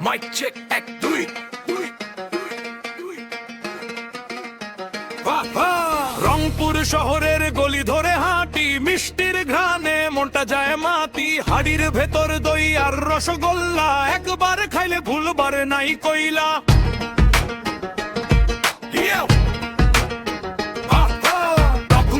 Mic check 1 2 Rangpur শহরের গলি ধরে হাঁটি, মিষ্টির ঘ্রাণে মনটা যায় মাতি। হাড়ির ভেতর দই আর রসগোল্লা, একবার খাইলে ভুলবার নাই কইলা।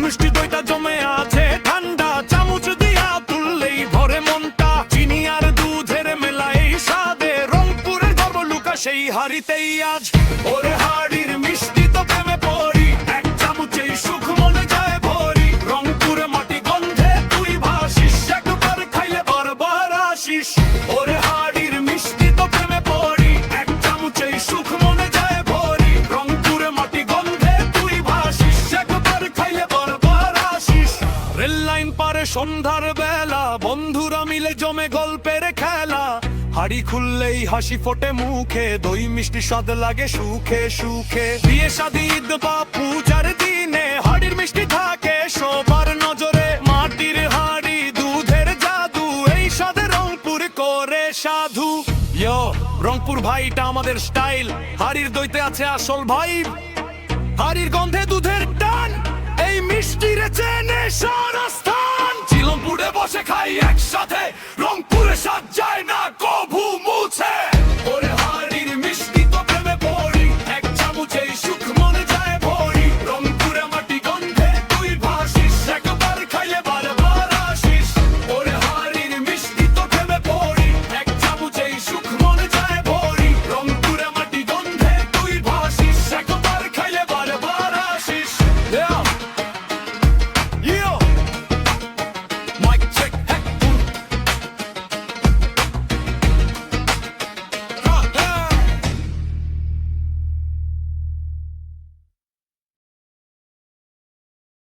মিষ্টি দইটা জমে আছে ঠান্ডা, চামচ দিয়া তুললেই ভরে মনটা। চিনি আর দুধের মেলা এই স্বাদে, রংপুরের গর্ব লুকা সেই হাড়িতেই আজ। ওরে হাড়ির মিষ্টি তো প্রেমে পড়ি, এক চামচেই সুখ মনে যায় ভরি। রংপুরে মাটি গন্ধে তুই ভাসিস, একবার খাইলে বারবার আসিস। ওরে হাড়ির মিষ্টি তো প্রেমে পড়ি, এক চামচেই সুখ মনে যায় ভরি। রংপুরে মাটি গন্ধে তুই ভাসিস, একবার খাইলে বারবার আসিস। রেল লাইন পারে সন্ধ্যার বেলা, বন্ধুরা মিলে জমে গল্পের খেলা। হাড়ি খুললেই হাসি ফোটে মুখে, দই মিষ্টি স্বাদ লাগে সুখে সুখে। বিয়ে শাদী ঈদ বা পূজার দিনে, হাড়ির মিষ্টি থাকে সবার নজরে। মাটির হাড়ি দুধের জাদু, এই স্বাদে রংপুর করে সাধু। ইয়ো রংপুর ভাইটা আমাদের স্টাইল, হাড়ির দইতে আছে আসল ভাইব। হাড়ির গন্ধে দুধের টান, এই মিষ্টির চেনে সারা স্থান। চিলমপুরে বসে খাই একসাথে, রংপুরে স্বাদ যায় না কভু মুছে।